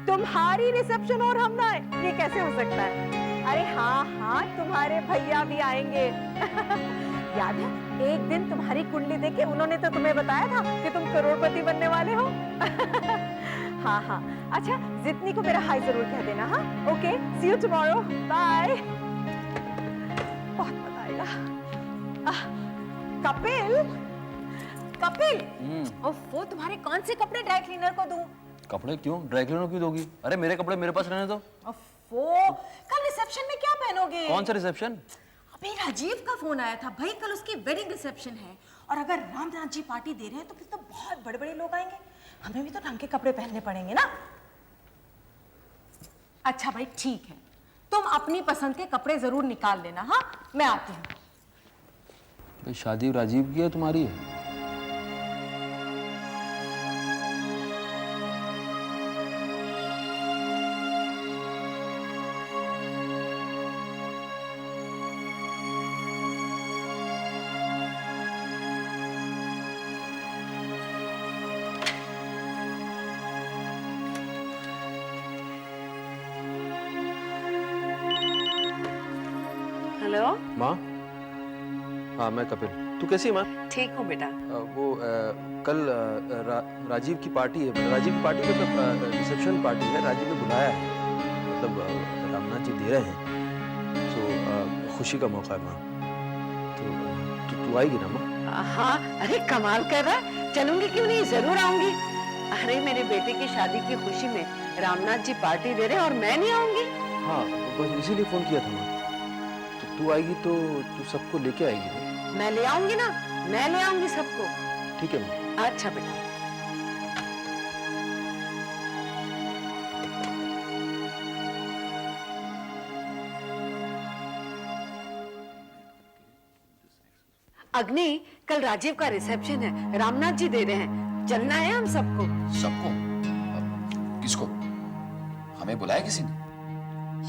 तुम्हारी रिसेप्शन और हम ना आए, ये कैसे हो सकता है? अरे हाँ हाँ, तुम्हारे भैया भी आएंगे। याद है एक दिन तुम्हारी कुंडली देखे उन्होंने तो तुम्हें बताया था कि तुम करोड़पति बनने वाले हो। हाँ हाँ, अच्छा जितनी को मेरा हाय जरूर कह देना। हाँ okay, see you tomorrow, bye. बहुत मजा आएगा। कपिल, कपिल, ओफो, तुम्हारे कौन से कपड़े ड्राई क्लीनर को दूं? कपड़े क्यों ड्राई क्लीनर क्यों दोगी? अरे मेरे कपड़े मेरे पास रहने दो। ओफो, कल रिसेप्शन में क्या पहनोगे? कौन सा रिसेप्शन? अबे राजीव का फोन आया था भाई, कल उसकी वेडिंग रिसेप्शन है और अगर रामनाथ जी पार्टी दे रहे हैं तो फिर तो बहुत बड़े बड़े लोग आएंगे, हमें भी तो ढंग के कपड़े पहनने पड़ेंगे ना। अच्छा भाई ठीक है, तुम अपनी पसंद के कपड़े जरूर निकाल लेना। हाँ मैं आती हूँ। भाई शादी राजीव की है तुम्हारी है? हेलो माँ। हाँ मैं कपिल। तू कैसी है माँ? ठीक हूँ बेटा। कल राजीव की पार्टी है। राजीव की पार्टी मतलब रिसेप्शन पार्टी है। राजीव ने बुलाया है, मतलब रामनाथ जी दे रहे हैं, तो खुशी का मौका है माँ। तो तू आएगी ना माँ? हाँ, अरे कमाल कर रहा है, चलूंगी क्यों नहीं, जरूर आऊंगी। अरे मेरे बेटे की शादी की खुशी में रामनाथ जी पार्टी दे रहे हैं और मैं नहीं आऊंगी? हाँ बस इसीलिए फोन किया था माँ। तो तू आएगी तो तू सबको लेके आएगी ना? मैं ले आऊंगी ना, मैं ले आऊंगी सबको। ठीक है माँ। अच्छा बेटा। अग्नि, कल राजीव का रिसेप्शन है, रामनाथ जी दे रहे हैं, चलना है हम सबको। सबको? किसको? हमें बुलाया किसी ने?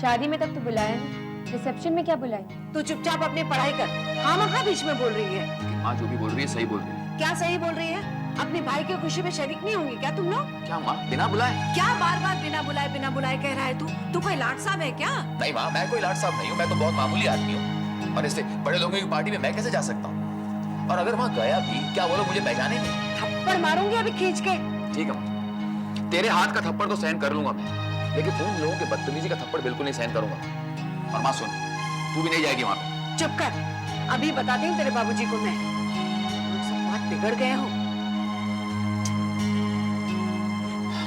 शादी में तक तो बुलाया नहीं, रिसेप्शन में क्या बुलाए? तू चुपचाप अपनी पढ़ाई कर, हाँ बीच में बोल रही है। माँ जो भी बोल रही है सही बोल रही है। क्या सही बोल रही है? अपनी भाई की खुशी में शरीक नहीं होंगी क्या तुम लोग? क्या माँ बिना बुलाए? क्या बार बार बिना बुलाए कह रहा है तू कोई लाट साहब है क्या? नहीं माँ, मैं कोई लाट साहब नहीं हूँ, मैं तो बहुत मामूली आदमी हूँ, और इससे बड़े लोगों की पार्टी में मैं कैसे जा सकता हूँ? और अगर वहाँ गया भी, क्या वो लोग मुझे पहचानेंगे? थप्पड़ मारूंगी अभी खींच के। ठीक है माँ, तेरे हाथ का थप्पड़ तो सहन कर लूंगा मैं, लेकिन उन लोगों के बदतमीजी का थप्पड़ बिल्कुल नहीं सहन करूंगा। और माँ सुन, तू भी नहीं जाएगी वहाँ पे। चुप कर, अभी बताती हूँ तेरे बाबूजी को मैं। लोग सब बहुत बिगड़ गए हो।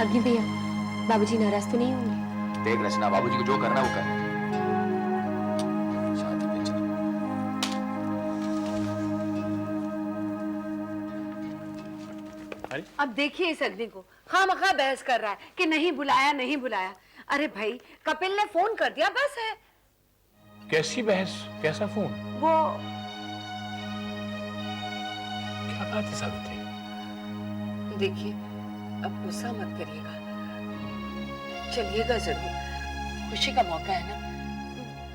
अग्नि भैया, बाबूजी नाराज तो नहीं होंगे? देख रचना, बाबूजी को जो करना है वो कर। शादी पे चलो। अब देखिए इस अग्नि को, खामखा बहस कर रहा है कि नहीं बुलाया। अरे भाई, कपिल ने फोन कर दिया, बस है। कैसी बहस, कैसा फोन? वो क्या बात है सावित्री? देखिए, अब गुस्सा मत करिएगा, चलिएगा जरूर, खुशी का मौका है ना,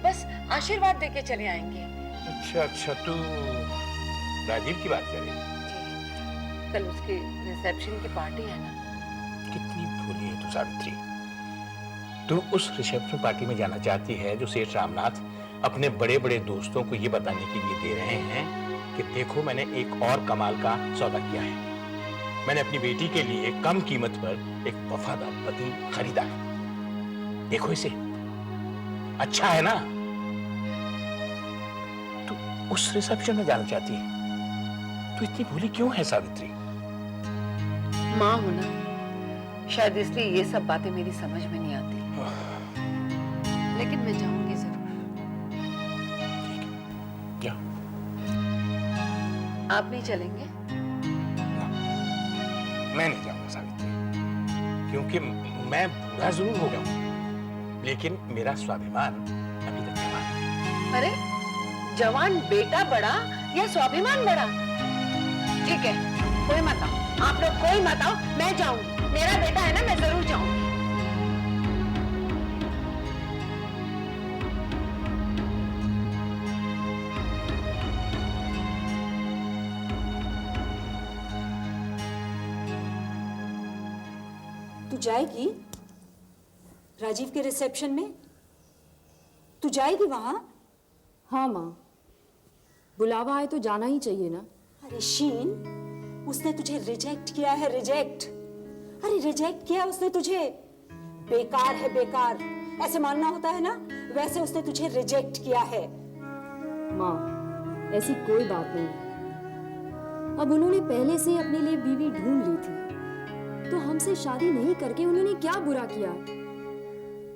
बस आशीर्वाद देके चले आएंगे। अच्छा, तू राजीव की बात कर रही है? कल उसकी रिसेप्शन की पार्टी है ना। कितनी भोली है तू सावित्री। तू उस रिसेप्शन पार्टी में जाना चाहती है जो सेठ रामनाथ अपने बड़े बड़े दोस्तों को ये बताने के लिए दे रहे हैं कि देखो मैंने एक और कमाल का सौदा किया है, मैंने अपनी बेटी के लिए कम कीमत पर एक वफादार पति खरीदा है, देखो इसे, अच्छा है ना? तू उस रिसेप्शन में जाना चाहती है, तू इतनी भोली क्यों है सावित्री? माँ हूं ना, शायद इसलिए ये सब बातें मेरी समझ में नहीं आती, लेकिन मैं जाऊंगी जरूर। जा। आप नहीं चलेंगे? मैं नहीं जाऊंगा सावित्री, क्योंकि मैं बूढ़ा जरूर हो गया हूं, लेकिन मेरा स्वाभिमान अभी तक जवान है। अरे जवान बेटा बड़ा या स्वाभिमान बड़ा? ठीक है, कोई मत आओ, आप लोग कोई मत आओ, मैं जाऊंगी, मेरा बेटा है ना, मैं जरूर जाऊंगी। तू जाएगी? राजीव के रिसेप्शन में? तू जाएगी वहां? हाँ माँ, बुलावा आए तो जाना ही चाहिए ना। अरे शीन, उसने तुझे रिजेक्ट किया है, रिजेक्ट। अरे रिजेक्ट किया उसने तुझे, बेकार है बेकार, ऐसे मानना होता है ना, वैसे उसने तुझे रिजेक्ट किया है। माँ, ऐसी कोई बात नहीं है। अब उन्होंने पहले से अपने लिए बीवी ढूंढ ली थी, तो हमसे शादी नहीं करके उन्होंने क्या बुरा किया?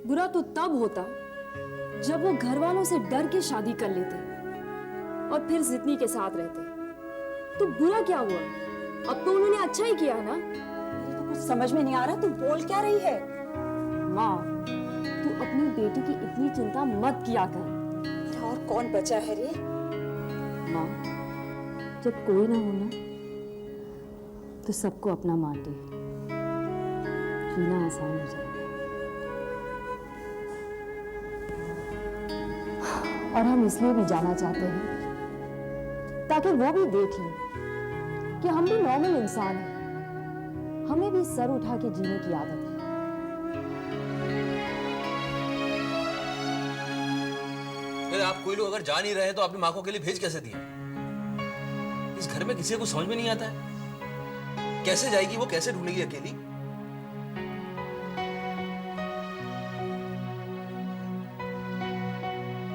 बुरा तो तब होता जब वो घर वालों से डर के शादी कर लेते और फिर जितनी के साथ रहते। तो बुरा क्या हुआ? अब तो उन्होंने अच्छा ही किया ना। मेरे तो कुछ समझ में नहीं आ रहा, तू बोल क्या रही है? माँ, तू अपनी बेटी की इतनी चिंता मत किया कर। और कौन बचा है रे? माँ, जब कोई ना हो ना, तो सबको अपना मान दे, जीना आसान हो जाएगा। और हम इसलिए भी जाना चाहते हैं ताकि वो भी देख लें कि हम भी नॉर्मल इंसान हैं, हमें भी सर उठा के जीने की आदत है। अरे आप कोई लोग अगर जा नहीं रहे तो अपनी माँ को अकेले भेज कैसे दिए? इस घर में किसी को समझ में नहीं आता है, कैसे जाएगी वो, कैसे ढूंढेगी अकेली?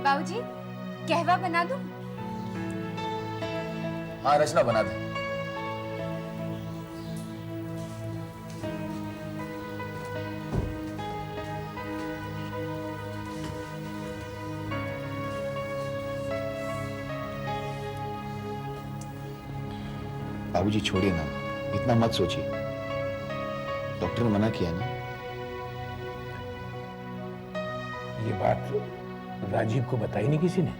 बाबूजी, कहवा बना दूं? हाँ रचना, बना दे। बाबूजी छोड़िए ना, इतना मत सोचिए, डॉक्टर ने मना किया ना। ये बात राजीव को बताई नहीं किसी ने?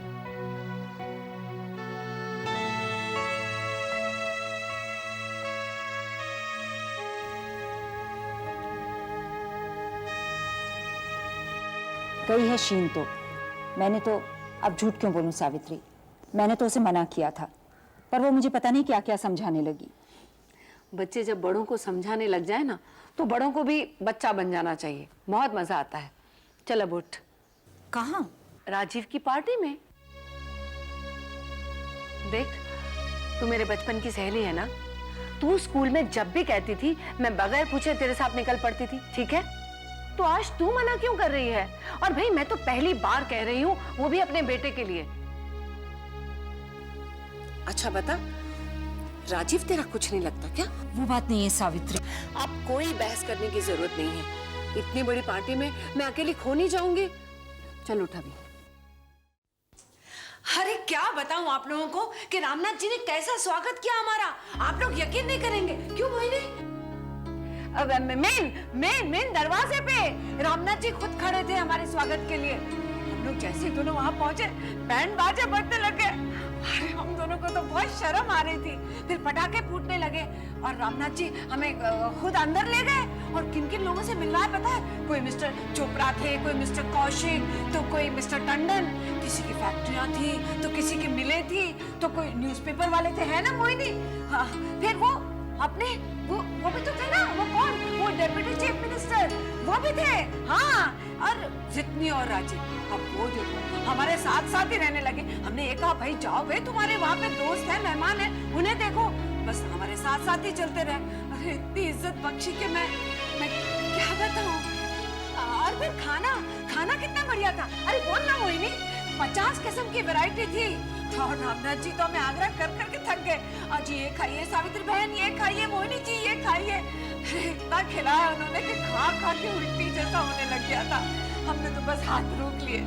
गई है शीन तो। मैंने तो, अब झूठ क्यों बोलूं सावित्री, मैंने तो उसे मना किया था, पर वो मुझे पता नहीं क्या क्या समझाने लगी। बच्चे जब बड़ों को समझाने लग जाए ना, तो बड़ों को भी बच्चा बन जाना चाहिए, बहुत मजा आता है। चल अब उठ। कहाँ? राजीव की पार्टी में। देख, तू मेरे बचपन की सहेली है ना, तू स्कूल में जब भी कहती थी मैं बगैर पूछे तेरे साथ निकल पड़ती थी, ठीक है? तो आज तू मना क्यों कर रही है? और भाई मैं तो पहली बार कह रही हूँ, वो भी अपने बेटे के लिए। अच्छा बता, राजीव तेरा कुछ नहीं लगता क्या? वो बात नहीं है सावित्री। अब कोई बहस करने की जरूरत नहीं है, इतनी बड़ी पार्टी में मैं अकेली खो नहीं जाऊंगी। चल उठ अभी। अरे क्या बताऊं आप लोगों को कि रामनाथ जी ने कैसा स्वागत किया हमारा, आप लोग यकीन नहीं करेंगे। क्यों मोहिनी? अब मेन दरवाजे पे रामनाथ जी खुद खड़े थे हमारे स्वागत के लिए। हम लोग जैसे ही दोनों वहां पहुंचे, बैंड बाजे बजने लगे। अरे हम दोनों को तो बहुत शर्म आ रही थी। फिर पटाखे फूटने लगे और रामनाथ जी हमें खुद अंदर ले गए। और किन किन लोगों से मिल रहा है पता है? कोई मिस्टर चोपड़ा थे, कोई मिस्टर कौशिक, तो कोई मिस्टर टंडन, किसी की फैक्ट्रियां थी तो किसी की मिलें थी, तो कोई न्यूज़पेपर वाले थे, है ना मोहिनी? हाँ, फिर वो अपने वो भी तो थे ना, वो कौन, वो डेप्यूटी चीफ मिनिस्टर, वो भी थे। हाँ, और जितनी और राजीव, अब वो देखो हमारे साथ साथ ही रहने लगे। हमने ये कहा भाई जाओ भाई, तुम्हारे वहाँ पे दोस्त हैं, मेहमान हैं, उन्हें देखो। बस हमारे साथ साथ ही चलते रहे। अरे इतनी इज्जत बख्शी के मैं क्या बताऊँ। और फिर खाना कितना बढ़िया था। अरे बोल ना मोहिनी, 50 किस्म की वैरायटी थी। और रामनाथ जी तो हमें आग्रह कर करके थक गए, आज ये खाइए सावित्री बहन, ये खाइए मोहिनी जी, ये खाइए। इतना खिलाया उन्होंने कि खा के उल्टी जैसा होने लग गया था। हमने तो बस हाथ रोक लिए।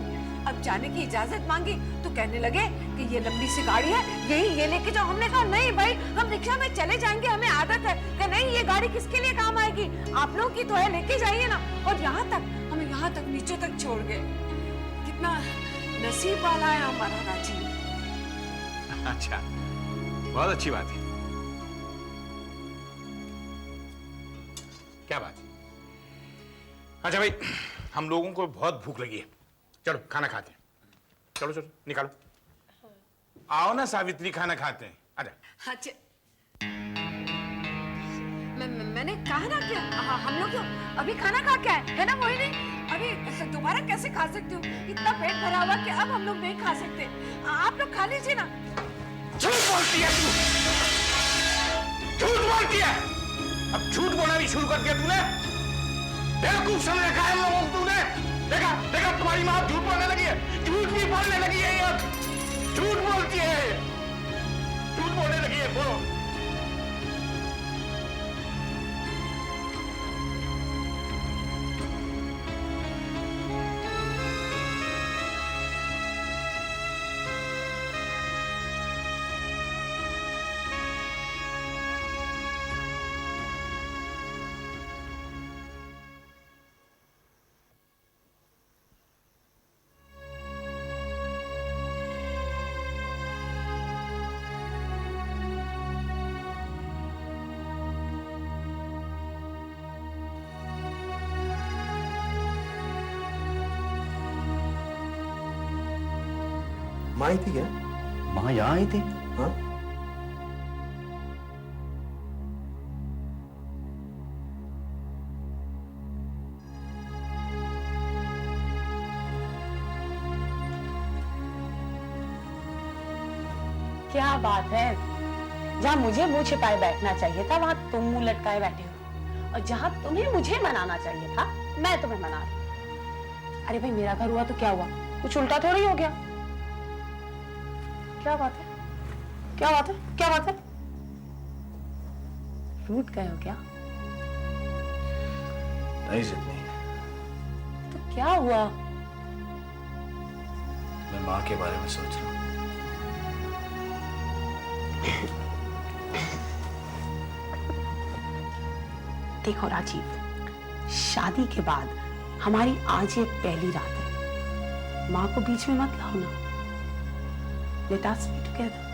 अब जाने की इजाजत मांगी तो कहने लगे कि ये लंबी सी गाड़ी है, ये लेके जाओ। हमने कहा नहीं भाई, हम रिक्शा में चले जाएंगे, हमें आदत है। कहा नहीं, ये गाड़ी किसके लिए काम आएगी, आप लोग की तो है, लेके जाइए ना। और हमें यहाँ तक नीचे तक छोड़ गए। कितना नसीब वाला है हमारा राजीव। अच्छा, बहुत अच्छी बात है। क्या बात? अच्छा भाई, हम लोगों को बहुत भूख लगी है, चलो खाना खाते हैं। चलो चलो निकालो। आओ ना सावित्री, खाना खाते हैं, आजा। अच्छा, मैंने कहा ना कि हम लोग तो अभी खाना खा के आए, है ना मोहिनी? अभी दोबारा कैसे खा सकती हूँ? इतना पेट भरा हुआ कि अब हम लोग नहीं खा सकते। आप लोग खा लीजिए ना। झूठ बोलती है तू, झूठ बोलती है। अब झूठ बोलना भी शुरू कर दिया तूने। बेवकूफ समझ रखा है लोगों को तूने। देखा देखा तुम्हारी माँ झूठ बोलने लगी है, झूठ भी बोलने लगी है ये अब। झूठ बोलती है, झूठ बोलने लगी है। बोलो। माँ आई थी क्या? माँ यहाँ आई थी? हाँ। क्या बात है, जहाँ मुझे मुंह छिपाए बैठना चाहिए था वहां तुम मुंह लटकाए बैठे हो, और जहाँ तुम्हें मुझे मनाना चाहिए था मैं तुम्हें मना रही। अरे भाई मेरा घर हुआ तो क्या हुआ, कुछ उल्टा थोड़ी हो गया। क्या बात है, क्या बात है, क्या बात है? रूठ गए हो क्या? नहीं जितनी, तो क्या हुआ? मैं माँ के बारे में सोच रहा हूँ। देखो राजीव, शादी के बाद हमारी आज ये पहली रात है, माँ को बीच में मत लाओ ना। Let us be together.